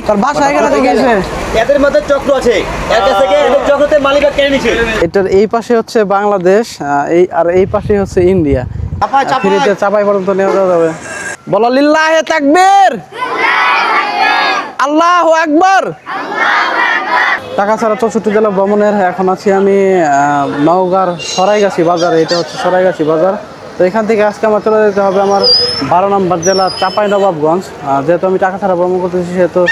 তোর বাসায় গেলে তো গেছে এদের মধ্যে চক্র আছে, এর কাছ থেকে এদের চক্রতে মালিকা কেড়ে নিছে। এটার এই পাশে হচ্ছে বাংলাদেশ, এই পাশে হচ্ছে ইন্ডিয়া। ফ্রিতে চাপাই পর্যন্ত নেওয়া যাবে। বলো লিল্লাহে তাকবীর, আল্লাহু আকবার। টাকা ছাড়া 64 জেলা ভ্রমণের এখন আছি আমি নওগাঁর সরাইগাছি বাজারে। এটা হচ্ছে সরাইগাছি বাজার। তো এখান থেকে আজকে আমার চলে যেতে হবে আমার 12 নম্বর জেলা চাঁপাইনবাবগঞ্জ। যেহেতু আমি টাকা ছাড়া ভ্রমণ করতেছি সেহেতু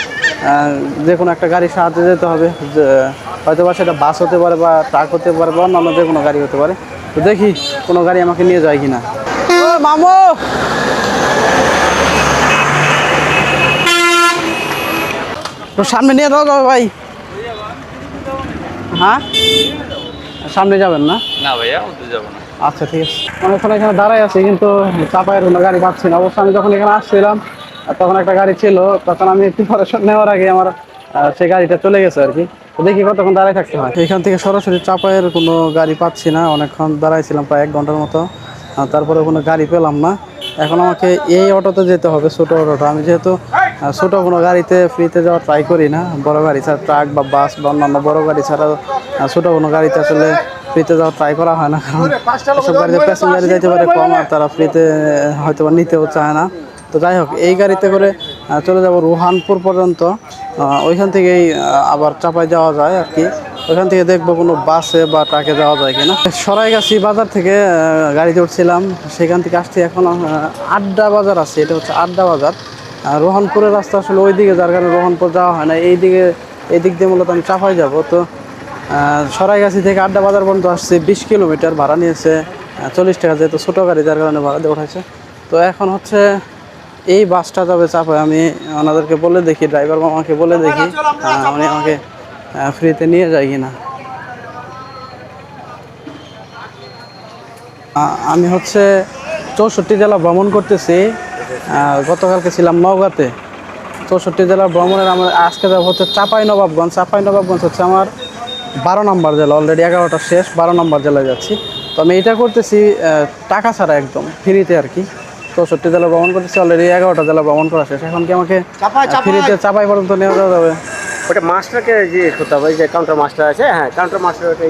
যে কোনো একটা গাড়ির সাহায্যে যেতে হবে। হয়তো বা সেটা বাস হতে পারে বা ট্রাক হতে পারে বা অন্যান্য যে কোনো গাড়ি হতে পারে। তো দেখি কোনো গাড়ি আমাকে নিয়ে যায় কিনা। মামু তো সামনে নিয়ে যাওয়া যাবে ভাই? হ্যাঁ সামনে যাবেন না? না ভাইয়া ওতে যাবো না। আচ্ছা ঠিক আছে। অনেকক্ষণ এখানে দাঁড়াই আছি কিন্তু চাপায়ের কোনো গাড়ি পাচ্ছি না। অবশ্য আমি যখন এখানে আসছিলাম তখন একটা গাড়ি ছিল, তখন আমি প্রিপারেশন নেওয়ার আগে আমার সেই গাড়িটা চলে গেছে আর কি। তো দেখি কতক্ষণ দাঁড়াই থাকতে হয়। এখান থেকে সরাসরি চাপায়ের কোনো গাড়ি পাচ্ছি না। অনেকক্ষণ দাঁড়াইছিলাম প্রায় 1 ঘন্টার মতো, তারপরে কোনো গাড়ি পেলাম না। এখন আমাকে এই অটোতে যেতে হবে, ছোটো অটোটা। আমি যেহেতু ছোটো কোনো গাড়িতে ফ্রিতে যাওয়ার ট্রাই করি না, বড় গাড়ি ছাড়া ট্রাক বা বাস বা অন্যান্য বড় গাড়ি ছাড়া ছোটো কোনো গাড়িতে আসলে ফ্রিতে যাওয়ার ট্রাই করা হয় না। কারণ সব গাড়িতে প্যাসেঞ্জারই যাইতে পারে কম, আর তারা ফ্রিতে হয়তো বা নিতেও চায় না। তো যাই হোক, এই গাড়িতে করে চলে যাব রোহানপুর পর্যন্ত। ওইখান থেকেই আবার চাপাই যাওয়া যায় আর কি। ওইখান থেকে দেখবো কোনো বাসে বা ট্রাকে যাওয়া যায় কিনা। সরাইগাছি বাজার থেকে গাড়িতে উঠছিলাম, সেখান থেকে আসছি এখন আড্ডা বাজার আছে। এটা হচ্ছে আড্ডা বাজার। রোহনপুরের রাস্তা আসলে ওই দিকে, যার কারণে রোহনপুর যাওয়া হয় না। এই দিক দিয়ে মূলত আমি চাপাই যাব। তো সরাইগাছি থেকে আড্ডা বাজার পর্যন্ত আসছে 20 কিলোমিটার, ভাড়া নিয়েছে 40 টাকা, যেহেতু ছোটো গাড়ি যার কারণে ভাড়া দিয়ে উঠাইছে। তো এখন হচ্ছে এই বাসটা যাবে চাপায়। আমি ওনাদেরকে বলে দেখি, ড্রাইভার মামাকে বলে দেখি উনি আমাকে ফ্রিতে নিয়ে যায় কিনা। আমি হচ্ছে 64 জেলা ভ্রমণ করতেছি। গতকালকে ছিলাম নওগাঁতে। 64 জেলা ভ্রমণের আমার আজকে যাবো হচ্ছে চাঁপাইনবাবগঞ্জ। চাঁপাইনবাবগঞ্জ হচ্ছে আমার 12 নম্বর জেলা। অলরেডি 11টা শেষ, 12 নম্বর জেলায় যাচ্ছি। তো আমি এটা করতেছি টাকা ছাড়া, একদম ফ্রিতে আর কি। 64 জেলা ভ্রমণ করতেছি, অলরেডি 11টা জেলা ভ্রমণ করা শেষ। এখন কি আমাকে ফ্রিতে চাপাই পর্যন্ত নিয়ে যাওয়া যাবে? ওটা মাস্টারকে যে করতে হবে, যে কাউন্টার মাস্টার আছে, হ্যাঁ কাউন্টার মাস্টার ওটা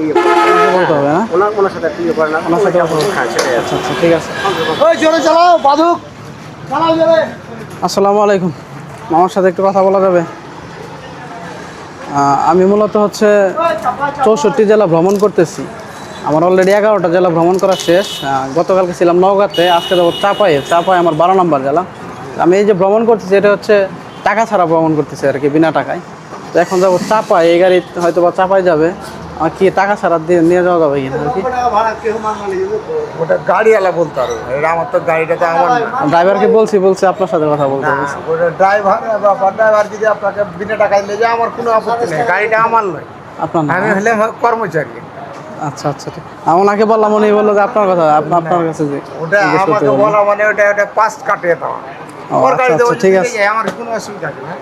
বলতে হবে না? ওনার সাথে আপনি করে না, ওনার সাথে হ্যাঁ সেটাই। আচ্ছা আচ্ছা ঠিক আছে। ওই জোরে চালাও বাদুক, চালাও জোরে। আসসালামু আলাইকুম, মামার সাথে একটু কথা বলা যাবে? আমি মূলত হচ্ছে 64 জেলা ভ্রমণ করতেছি। আমার অলরেডি 11টা জেলা ভ্রমণ করা শেষ। গতকালকে ছিলাম নওগাঁতে, আজকে যাবো চাপাইয়ে। চাপাই আমার 12 নম্বর জেলা। আমি এই যে ভ্রমণ করতেছি এটা হচ্ছে টাকা ছাড়া ভ্রমণ করতেছি আর কি, বিনা টাকায়। তো এখন যাবো চাপাই, এই গাড়ি হয়তো বা চাপাই যাবে। আর কি টাকা ছাড়া দিয়ে নিয়ে যাওয়া যাবে কিনা আর কি। ওটা গাড়িওয়ালা বলতে পারো, এটা আমার তো গাড়িটা তো আমার না। ড্রাইভারকে বলছি আপনার সাথে কথা বলতে বলছি। ওটা ড্রাইভার যদি আপনাকে বিনা টাকায় নিয়ে যায় আমার কোনো আপত্তি নেই, গাড়িটা আমার নয়, আপনার না? আমি হলে কর্মচারী। আচ্ছা আচ্ছা ঠিক। আমি ওনাকে বললাম, উনি বললো যে আপনার কথা, আপনার কাছে যে ওটা জিজ্ঞেস করতে আমাকে বললাম। বলা মানে ওটা পাস কাটে দেওয়া। ও, আমার আচ্ছা গাড়িতে আচ্ছা ঠিক আছে। আমার কোনো অসুবিধা নেই।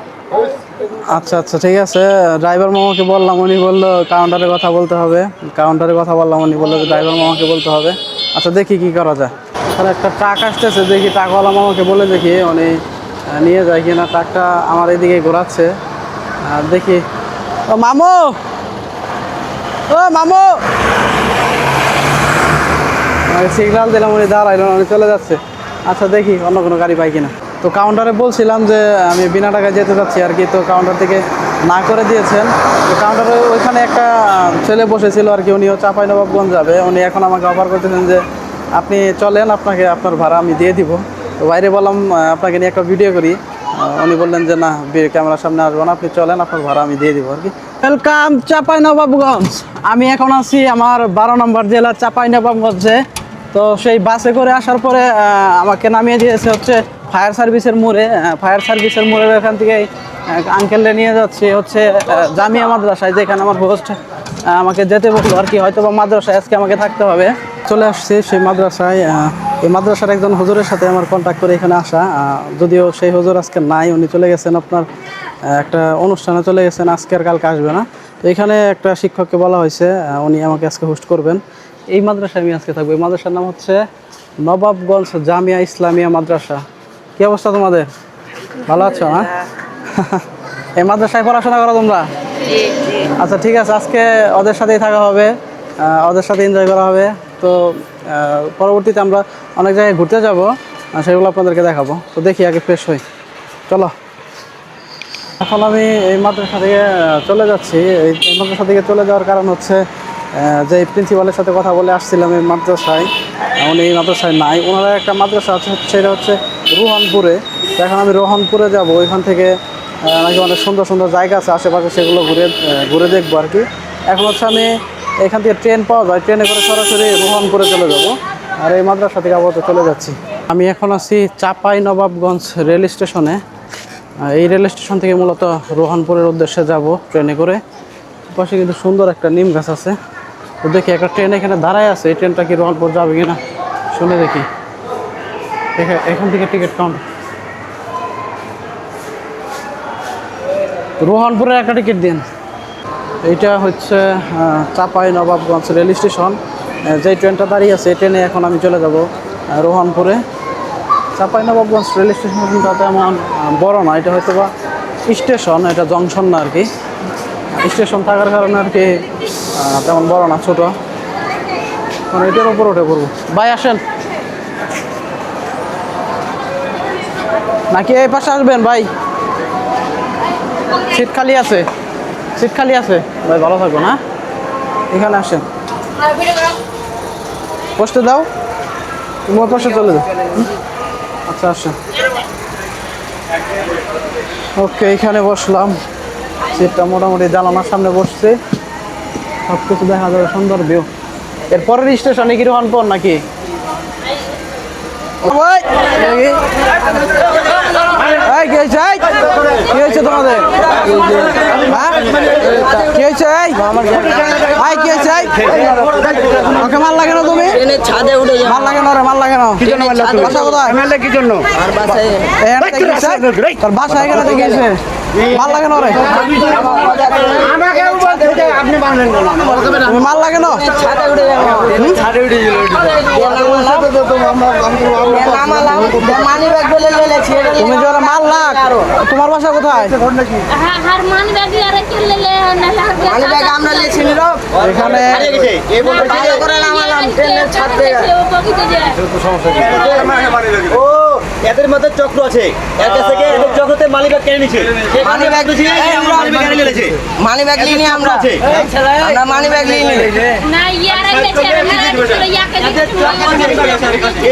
আচ্ছা আচ্ছা ঠিক আছে। ড্রাইভার মামাকে বললাম, উনি বললো কাউন্টারে কথা বলতে হবে। কাউন্টারে কথা বললাম, উনি বললো যে ড্রাইভার মামাকে বলতে হবে। আচ্ছা দেখি কি করা যায়। এখানে একটা ট্রাক আসতেছে, দেখি ট্রাকওয়ালা মামাকে বলে দেখি উনি নিয়ে যায় কিনা। ট্রাকটা আমার এদিকে ঘোরাচ্ছে, দেখি। ও মামু, ও মামু, সিগন্যাল দিলাম, উনি দাঁড়াইল, উনি চলে যাচ্ছে। আচ্ছা দেখি অন্য কোনো গাড়ি পাই কিনা। তো কাউন্টারে বলছিলাম যে আমি বিনা টাকায় যেতে চাচ্ছি আর কি। তো কাউন্টার থেকে না করে দিয়েছেন। তো কাউন্টারে ওইখানে একটা ছেলে বসেছিল আর কি, উনিও চাঁপাইনবাবগঞ্জ যাবে। উনি এখন আমাকে অফার করতেছেন যে আপনি চলেন, আপনাকে আপনার ভাড়া আমি দিয়ে দিব। তো বাইরে বললাম আপনাকে নিয়ে একটা ভিডিও করি। উনি বললেন যে না, ক্যামেরার সামনে আসবো না, আপনি চলেন, আপনার ভাড়া আমি দিয়ে দিব আর কি। ওয়েলকাম চাঁপাইনবাবগঞ্জ। আমি এখন আছি আমার 12 নম্বর জেলা চাঁপাইনবাবগঞ্জে। তো সেই বাসে করে আসার পরে আমাকে নামিয়ে দিয়েছে হচ্ছে ফায়ার সার্ভিসের মোড়ে। ফায়ার সার্ভিসের মোড়ের এখান থেকে আঙ্কেলে নিয়ে যাচ্ছে হচ্ছে জামিয়া মাদ্রাসায়, যেখানে আমার হোস্ট আমাকে যেতে বললো আর কি। হয়তো বা মাদ্রাসায় আজকে আমাকে থাকতে হবে। চলে আসছি সেই মাদ্রাসায়। এই মাদ্রাসার একজন হুজুরের সাথে আমার কন্ট্যাক্ট করে এখানে আসা। যদিও সেই হুজুর আজকে নাই, উনি চলে গেছেন আপনার একটা অনুষ্ঠানে চলে গেছেন, আজকে আর কালকে আসবে না। তো এখানে একটা শিক্ষককে বলা হয়েছে উনি আমাকে আজকে হোস্ট করবেন। এই মাদ্রাসায় আমি আজকে থাকবো। এই মাদ্রাসার নাম হচ্ছে নবাবগঞ্জ জামিয়া ইসলামিয়া মাদ্রাসা। কী অবস্থা তোমাদের? ভালো আছো? হ্যাঁ এই মাদ্রাসায় পড়াশোনা করো তোমরা? আচ্ছা ঠিক আছে, আজকে ওদের সাথেই থাকা হবে, ওদের সাথে এনজয় করা হবে। তো পরবর্তীতে আমরা অনেক জায়গায় ঘুরতে যাব, সেগুলো আপনাদেরকে দেখাবো। তো দেখি আগে ফ্রেশ হই, চলো। এখন আমি এই মাদ্রাসা থেকে চলে যাচ্ছি। এই মাদ্রাসা থেকে চলে যাওয়ার কারণ হচ্ছে যে প্রিন্সিপালের সাথে কথা বলে আসছিলাম এই মাদ্রাসায়, উনি এই মাদ্রাসায় নাই। ওনারা একটা মাদ্রাসা আছে, সেটা হচ্ছে রোহনপুরে। তো এখন আমি রোহনপুরে যাব, ওইখান থেকে নাকি অনেক সুন্দর সুন্দর জায়গা আছে আশেপাশে, সেগুলো ঘুরে দেখবো আর কি। এখন হচ্ছে আমি এখান থেকে ট্রেন পাওয়া যায়, ট্রেনে করে সরাসরি রোহনপুরে চলে যাব। আর এই মাদ্রাসা থেকে আপাতত চলে যাচ্ছি। আমি এখন আছি চাঁপাইনবাবগঞ্জ রেল স্টেশনে। এই রেল স্টেশন থেকে মূলত রোহনপুরের উদ্দেশ্যে যাব ট্রেনে করে। পাশে কিন্তু সুন্দর একটা নিম গাছ আছে। তো দেখি একটা ট্রেন এখানে দাঁড়ায় আছে, এই ট্রেনটা কি রোহনপুর যাবে কিনা শুনে দেখি। এখান থেকে টিকিট কাউন্ট, রোহনপুরের একটা টিকিট দিন। এইটা হচ্ছে চাঁপাইনবাবগঞ্জ রেল স্টেশন। যে ট্রেনটা দাঁড়িয়ে আছে এই ট্রেনে এখন আমি চলে যাব রোহনপুরে। চাঁপাইনবাবগঞ্জ রেল স্টেশন কিন্তু তেমন বড় না, এটা হয়তো বা স্টেশন, এটা জংশন না আর কি। স্টেশন থাকার কারণে আর কি তেমন বড় না, ছোটো। মানে এটার উপর উঠে পড়বো। ভাই আসেন, নাকি এই পাশে আসবেন ভাই? সিট খালি আছে, সিট খালি আছে ভাই, ভালো থাকবো না। এখানে আসেন, বসতে দাও, তুমি ওর পাশে চলে যাও। আচ্ছা আসেন, ওকে এখানে বসলাম। সিটটা মোটামুটি জানালার সামনে বসছে, সব কিছু দেখা যাবে, সুন্দর ভিউ। এরপরের স্টেশনে কি রোহনপুর নাকি? কি হয়েছে তোমাদের? কি হয়েছে? কি হয়েছে? ওকে মাল লাগে না তুমি? মাল লাগে না রে, মাল লাগে না। বাসা কোথায়? কি জন্য তোর বাসা এখানে দেখিয়েছে? মাল লাগে না রে, তুমি মাল লাগে না? তুমি যে মাল লাগ, তোমার বাসা কোথায়? এখানে এদের মধ্যে চক্র আছে, এর কাছ থেকে এদের চক্রতে মালিব্যাগ কেড়ে নিছে। মালিব্যাগ নিয়ে নিয়ে আমরা মালিব্যাগ নিয়ে নিই না, এই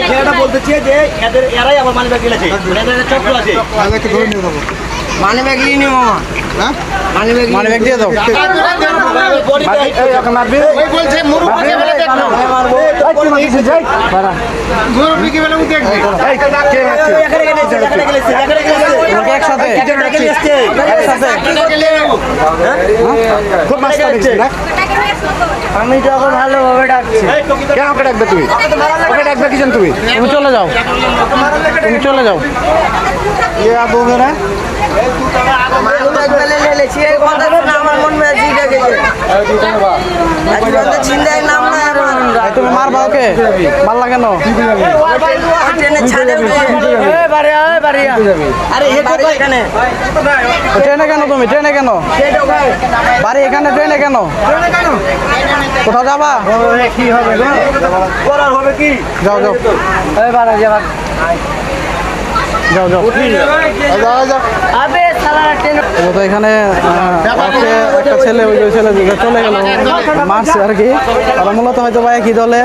ছেলেটা বলতেছে যে এদের এরাই আমার মালিব্যাগ গেলেছে, এদের চক্র আছে। মালিব্যাগ নিয়ে নিও মামা, হ্যাঁ মানিব্যাগ দিয়ে দাও। আমি যখন ভালোভাবে ডাকছি, কেন ওকে ডাকবে তুমি? ওকে ডাকবে কি তুমি? তুমি চলে যাও, তুমি চলে যাও। ইয়ে বলবে না, আমার মন চিন্তায় নাম না। তুমি মারবা ওকে? মারলা কেন? ট্রেনে কেন তুমি? ট্রেনে কেন? বাড়ি এখানে, ট্রেনে কেন? কোথাও যাবা? কি হবে হবে কি? যাও যাও যাও যাও। তো এখানে একটা ছেলে, ওই ছেলে চলে গেল, মারছে আর কি। তারা মূলত হয়তো বা একই দলে,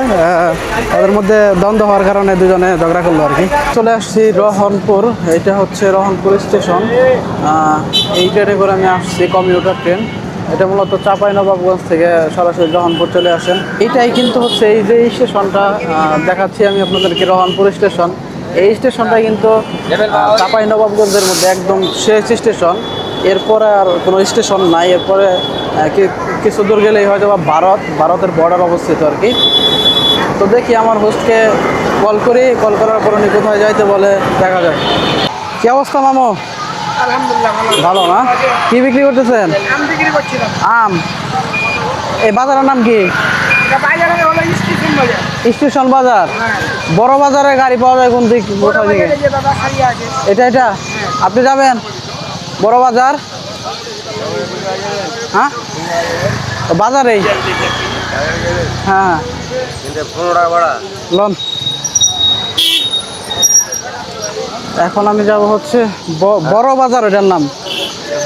তাদের মধ্যে দ্বন্দ্ব হওয়ার কারণে দুজনে ঝগড়া করলো আর কি। চলে আসছি রোহনপুর, এটা হচ্ছে রোহনপুর স্টেশন। এই ট্রেনে করে আমি আসছি, কমিউটার ট্রেন। এটা মূলত চাঁপাইনবাবগঞ্জ থেকে সরাসরি রোহনপুর চলে আসেন। এইটাই কিন্তু হচ্ছে এই যে স্টেশনটা দেখাচ্ছি আমি আপনাদেরকে, রোহনপুর স্টেশন। এই স্টেশনটা কিন্তু চাঁপাইনবাবগঞ্জের মধ্যে একদম শেষ স্টেশন। এরপরে আর কোনো স্টেশন নাই। এরপরে কিছু দূর গেলেই হয়তো বা ভারতের বর্ডার অবস্থিত আর কি। তো দেখি আমার হোস্টকে কল করি, কল করার পর উনি কোথায় যাইতে বলে দেখা যায়। কি অবস্থা মামু? আলহামদুলিল্লাহ ভালো না? কি বিক্রি করতেছেন? আম বিক্রি করছিলাম। আম। এই বাজারের নাম কি? স্টেশন বাজার। বড় বাজারে গাড়ি পাওয়া যায় কোন দিক, কোথা থেকে? এটা আপনি যাবেন? বড় বাজার? হ্যাঁ বাজারেই। হ্যাঁ লন। এখন আমি যাব হচ্ছে বড় বাজার, এটার নাম।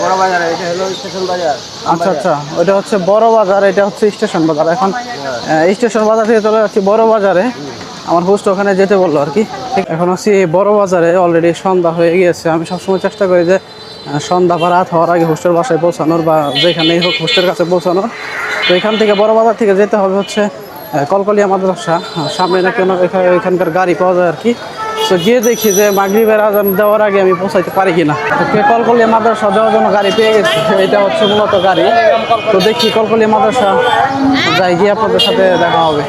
বড় বাজার, এটা হলো স্টেশন বাজার। আচ্ছা আচ্ছা, ওইটা হচ্ছে বড় বাজার, এটা হচ্ছে স্টেশন বাজার। এখন স্টেশন বাজার থেকে চলে যাচ্ছি বড় বাজারে। আমার হোস্ট ওখানে যেতে বললো আর কি। এখন আছি বড় বাজারে, অলরেডি সন্ধ্যা হয়ে গিয়েছে। আমি সবসময় চেষ্টা করি যে সন্ধ্যা বা রাত হওয়ার আগে হোস্টেল বাসায় পৌঁছানোর, বা যেখানেই হোক হোস্টেল কাছে পৌঁছানোর। তো এখান থেকে বড় বাজার থেকে যেতে হবে হচ্ছে কলকলিয়া মাদ্রাসা। সামনে নাকি ওইখানকার গাড়ি পাওয়া যায় আর কি। তো গিয়ে দেখি যে মাগরিবের আজান দেওয়ার আগে আমি পৌঁছাইতে পারি কিনা। কলকলিয়া মাদ্রাসা দেওয়ার জন্য গাড়ি পেয়ে গেছি, এটা হচ্ছে মূলত গাড়ি। তো দেখি কলকলিয়া মাদ্রাসা যাই, গিয়ে আপনাদের সাথে দেখা হবে।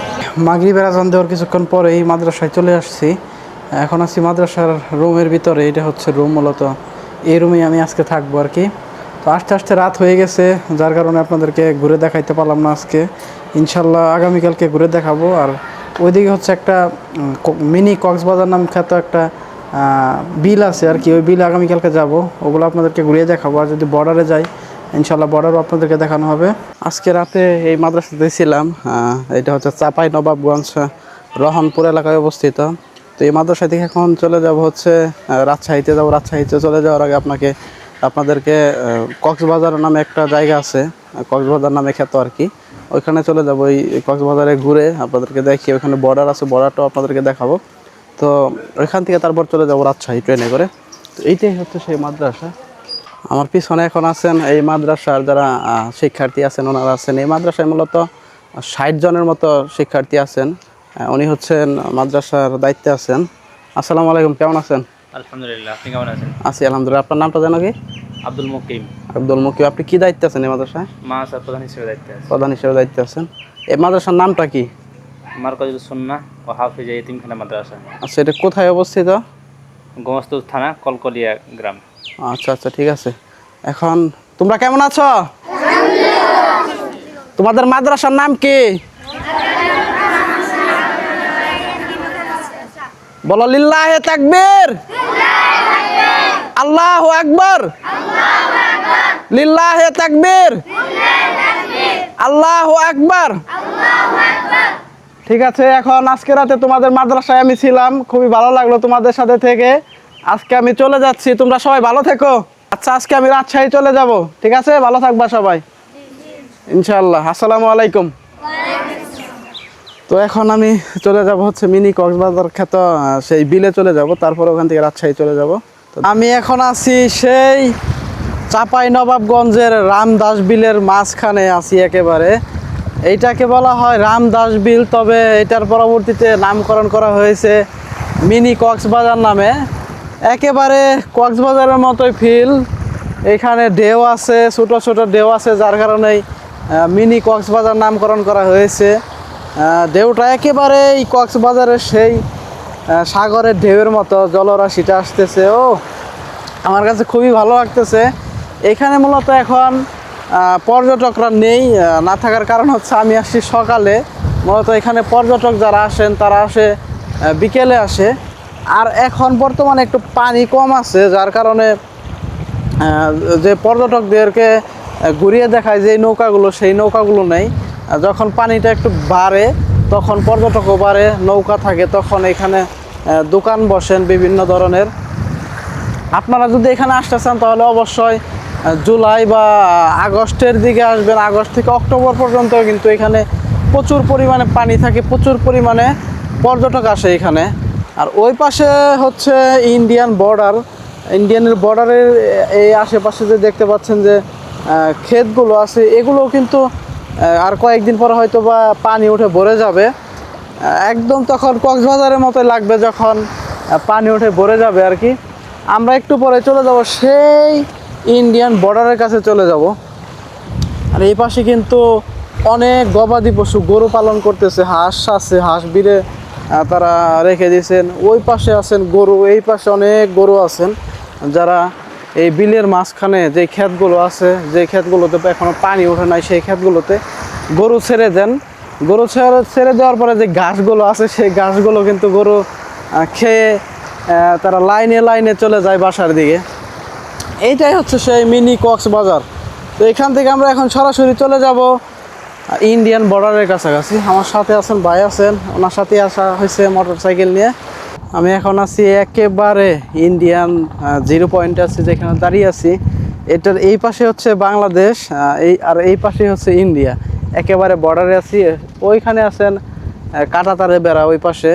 মাগরিবের আজান দেওয়ার কিছুক্ষণ পরেই মাদ্রাসায় চলে আসছি। এখন আছি মাদ্রাসার রুমের ভিতরে, এটা হচ্ছে রুম মূলত। এই রুমেই আমি আজকে থাকবো আর কি। তো আস্তে আস্তে রাত হয়ে গেছে, যার কারণে আপনাদেরকে ঘুরে দেখাইতে পারলাম না আজকে। ইনশাল্লাহ আগামীকালকে ঘুরে দেখাবো। আর ওইদিকে হচ্ছে একটা মিনি কক্সবাজার নাম খ্যাত একটা বিল আছে আর কি, ওই বিলে আগামীকালকে যাব, ওগুলো আপনাদেরকে ঘুরিয়ে দেখাবো। আর যদি বর্ডারে যাই ইনশাল্লাহ বর্ডারও আপনাদেরকে দেখানো হবে। আজকে রাতে এই মাদ্রাসাতে ছিলাম, এটা হচ্ছে চাঁপাইনবাবগঞ্জ রহনপুর এলাকায় অবস্থিত। তো এই মাদ্রাসা থেকে এখন চলে যাব হচ্ছে রাজশাহীতে যাব। রাজশাহীতে চলে যাওয়ার আগে আপনাদেরকে কক্সবাজার নামে একটা জায়গা আছে, কক্সবাজার নামে খ্যাত আর কি, ওইখানে চলে যাব। এই কক্সবাজারে ঘুরে আপনাদেরকে দেখি, ওইখানে বর্ডার আছে, বর্ডারটাও আপনাদেরকে দেখাবো। তো ওইখান থেকে তারপর চলে যাব রাজশাহী ট্রেনে করে। তো এইটাই হচ্ছে সেই মাদ্রাসা। আমার পিছনে এখন আছেন এই মাদ্রাসার যারা শিক্ষার্থী আছেন, ওনারা আছেন এই মাদ্রাসায় মূলত 60 জনের মতো শিক্ষার্থী আছেন। উনি হচ্ছেন মাদ্রাসার দায়িত্বে আছেন। আসসালামু আলাইকুম, কেমন আছেন? আলহামদুলিল্লাহ, আপনি কেমন আছেন? আছি আলহামদুলিল্লাহ। আপনার নামটা জানো কি? আব্দুল মুকিম। আব্দুল মুকিম। আপনি কি দায়িত্বে আছেন এই মাদ্রাসায়? মাদ্রাসার প্রধান হিসেবে দায়িত্বে আছে। প্রধান হিসেবে দায়িত্বে আছেন। এই মাদ্রাসার নামটা কি? মারকাজুল সুন্নাহ ও হাফিজা ইতিমখানা মাদ্রাসা। আচ্ছা, এটা কোথায় অবস্থিত? গোমস্তুর থানা, কলকলিয়া গ্রাম। আচ্ছা আচ্ছা, ঠিক আছে। এখন তোমরা কেমন আছো? তোমাদের মাদ্রাসার নাম কি? বলো লিল্লাহে তাকবীর, আল্লাহু আকবার, লিল্লাহে তাকবীর, আল্লাহু আকবার। ঠিক আছে। এখন আজকে রাতে তোমাদের মাদ্রাসায় আমি ছিলাম, খুবই ভালো লাগলো তোমাদের সাথে থেকে। আজকে আমি চলে যাচ্ছি, তোমরা সবাই ভালো থেকো। আচ্ছা, আজকে আমি রাজশাহী চলে যাব, ঠিক আছে? ভালো থাকবা সবাই ইনশাআল্লাহ। আসসালামু আলাইকুম। তো এখন আমি চলে যাব হচ্ছে মিনি কক্সবাজার খ্যাত সেই বিলে চলে যাব, তারপর ওখান থেকে রাজশাহী চলে যাব। তো আমি এখন আছি সেই চাঁপাইনবাবগঞ্জের রামদাস বিলের মাঝখানে আছি একেবারে। এইটাকে বলা হয় রামদাস বিল, তবে এটার পরবর্তীতে নামকরণ করা হয়েছে মিনি কক্সবাজার নামে। একেবারে কক্সবাজারের মতোই ফিল। এখানে ঢেউ আছে, ছোটো ছোটো ঢেউ আছে, যার কারণেই মিনি কক্সবাজার নামকরণ করা হয়েছে। ঢেউটা একেবারেই কক্সবাজারের সেই সাগরের ঢেউয়ের মতো জলরাশিটা আসতেছে। ও আমার কাছে খুবই ভালো লাগতেছে। এখানে মূলত এখন পর্যটকরা নেই, না থাকার কারণ হচ্ছে আমি আসছি সকালে। মূলত এখানে পর্যটক যারা আসেন তারা আসে বিকেলে আসে। আর এখন বর্তমানে একটু পানি কম আছে, যার কারণে যে পর্যটকদেরকে ঘুরিয়ে দেখায় যে নৌকাগুলো, সেই নৌকাগুলো নেই। যখন পানিটা একটু বাড়ে তখন পর্যটকও বাড়ে, নৌকা থাকে, তখন এখানে দোকান বসেন বিভিন্ন ধরনের। আপনারা যদি এখানে আসতে চান তাহলে অবশ্যই জুলাই বা আগস্টের দিকে আসবেন। আগস্ট থেকে অক্টোবর পর্যন্ত কিন্তু এখানে প্রচুর পরিমাণে পানি থাকে, প্রচুর পরিমাণে পর্যটক আসে এখানে। আর ওই পাশে হচ্ছে ইন্ডিয়ান বর্ডার। ইন্ডিয়ানের বর্ডারের এই আশেপাশে যে দেখতে পাচ্ছেন যে ক্ষেতগুলো আছে, এগুলো কিন্তু আর কয়েকদিন পরে হয়তো বা পানি উঠে ভরে যাবে। একদম তখন কক্সবাজারের মতোই লাগবে যখন পানি উঠে ভরে যাবে আর কি। আমরা একটু পরে চলে যাব সেই ইন্ডিয়ান বর্ডারের কাছে চলে যাব। আর এই পাশে কিন্তু অনেক গবাদি পশু, গরু পালন করতেছে, হাঁস আছে, হাঁস বিড়ে তারা রেখে দিয়েছেন। ওই পাশে আছেন গরু, এই পাশে অনেক গরু আছেন, যারা এই বিলের মাঝখানে যে ক্ষেতগুলো আছে, যে ক্ষেতগুলোতে এখনও পানি ওঠে নাই, সেই ক্ষেতগুলোতে গরু ছেড়ে দেন। গরু ছেড়ে দেওয়ার পরে যে ঘাসগুলো আছে, সেই ঘাসগুলো কিন্তু গরু খেয়ে তারা লাইনে লাইনে চলে যায় বাসার দিকে। এইটাই হচ্ছে সেই মিনি কক্সবাজার। তো এখান থেকে আমরা এখন সরাসরি চলে যাব ইন্ডিয়ান বর্ডারের কাছাকাছি। আমার সাথে আছেন ভাই আছেন, ওনার সাথে আসা হয়েছে মোটরসাইকেল নিয়ে। আমি এখন আছি একেবারে ইন্ডিয়ান জিরো পয়েন্টে আছি, যেখানে দাঁড়িয়ে আছি। এটার এই পাশে হচ্ছে বাংলাদেশ, এই পাশে হচ্ছে ইন্ডিয়া, একেবারে বর্ডারে আছি। ওইখানে আছেন কাঁটাতারে বেড়া ওই পাশে,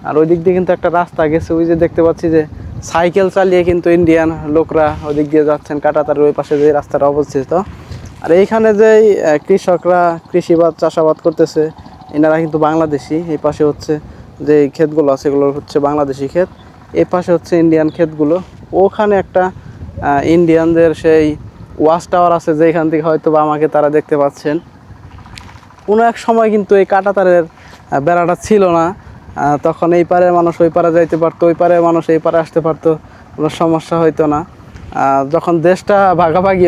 আর ওই দিক দিয়ে কিন্তু একটা রাস্তা গেছে, ওই যে দেখতে পাচ্ছি যে সাইকেল চালিয়ে কিন্তু ইন্ডিয়ান লোকরা ওই দিক দিয়ে যাচ্ছেন, কাঁটাতারের ওই পাশে যে রাস্তাটা অবস্থিত। আর এইখানে যে কৃষকরা কৃষিবাদ চাষাবাদ করতেছে, এনারা কিন্তু বাংলাদেশি। এই পাশে হচ্ছে যে ক্ষেতগুলো আছে এগুলো হচ্ছে বাংলাদেশি ক্ষেত, এই পাশে হচ্ছে ইন্ডিয়ান ক্ষেতগুলো। ওখানে একটা ইন্ডিয়ানদের সেই ওয়াচ টাওয়ার আছে, যেখান থেকে হয়তো বা আমাকে তারা দেখতে পাচ্ছেন। কোনো এক সময় কিন্তু এই কাঁটাতারের বেড়াটা ছিল না, তখন এই পারের মানুষ ওই পারে যাইতে পারতো, ওই পারের মানুষ এই পারে আসতে পারতো, কোনো সমস্যা হইতো না। যখন দেশটা ভাগাভাগি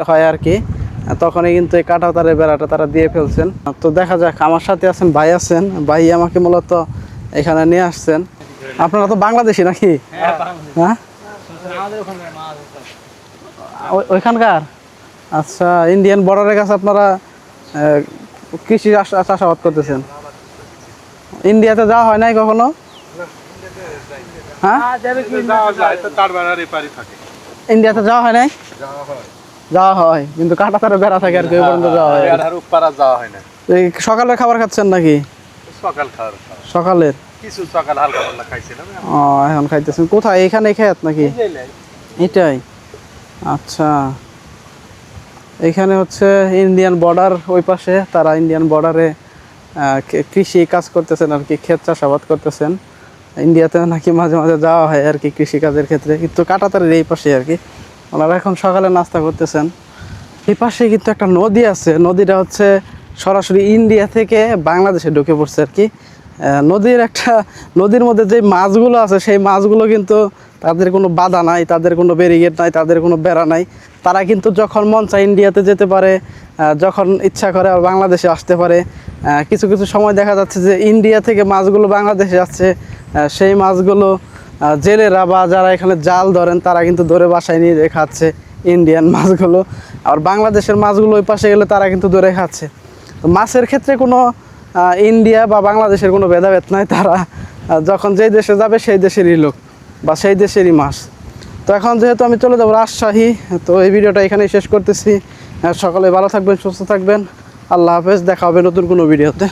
হয় আর কি, তখনই কিন্তু এই কাঁটাতারের বেড়াটা তারা দিয়ে ফেলছেন। তো দেখা যাক, আমার সাথে আছেন ভাই আছেন, ভাই আমাকে মূলত এখানে নিয়ে আসছেন। আপনারা তো বাংলাদেশি নাকি? হ্যাঁ, ওইখানকার। আচ্ছা, ইন্ডিয়ান বর্ডারের কাছে আপনারা কৃষি চাষাবাদ করতেছেন। ইন্ডিয়াতে যাওয়া হয় নাই কখনো? হ্যাঁ, ইন্ডিয়াতে যাওয়া হয় নাই? যাওয়া হয়, কিন্তু কাঁটাতারে বেড়া থাকে আর কি, ওই পর্যন্ত যাওয়া হয়। এই সকালের খাবার খাচ্ছেন নাকি? সকালের ও, এখন খাইতেছেন কোথায়? এখানে খেত নাকি? এটাই। আচ্ছা, এখানে হচ্ছে ইন্ডিয়ান বর্ডার, ওই পাশে তারা ইন্ডিয়ান বর্ডারে কৃষি কাজ করতেছেন আর কি, ক্ষেত চাষাবাদ করতেছেন। ইন্ডিয়াতে নাকি মাঝে মাঝে যাওয়া হয় আর কি কৃষিকাজের ক্ষেত্রে, কিন্তু কাঁটাতারের এই পাশে আর কি। ওনারা এখন সকালে নাস্তা করতেছেন। এই পাশে কিন্তু একটা নদী আছে, নদীটা হচ্ছে সরাসরি ইন্ডিয়া থেকে বাংলাদেশে ঢুকে পড়ছে আর কি। নদীর মধ্যে যে মাছগুলো আছে, সেই মাছগুলো কিন্তু তাদের কোনো বাধা নাই, তাদের কোনো ব্যারিকেড নাই, তাদের কোনো বেড়া নাই। তারা কিন্তু যখন মন চায় ইন্ডিয়াতে যেতে পারে, যখন ইচ্ছা করে আর বাংলাদেশে আসতে পারে। কিছু কিছু সময় দেখা যাচ্ছে যে ইন্ডিয়া থেকে মাছগুলো বাংলাদেশে আসছে, সেই মাছগুলো জেলেরা বা যারা এখানে জাল ধরেন তারা কিন্তু ধরে বাসায় নিয়ে খাচ্ছে ইন্ডিয়ান মাছগুলো। আর বাংলাদেশের মাছগুলো ওই পাশে গেলে তারা কিন্তু ধরে খাচ্ছে। তো মাছের ক্ষেত্রে কোনো ইন্ডিয়া বা বাংলাদেশের কোনো ভেদাভেদ নাই, তারা যখন যেই দেশে যাবে সেই দেশেরই লোক বা সেই দেশেরই মাছ। তো এখন যেহেতু আমি চলে যাবো রাজশাহী, তো এই ভিডিওটা এখানেই শেষ করতেছি। সকলে ভালো থাকবেন, সুস্থ থাকবেন, আল্লাহ হাফেজ, দেখা হবে নতুন কোনো ভিডিওতে।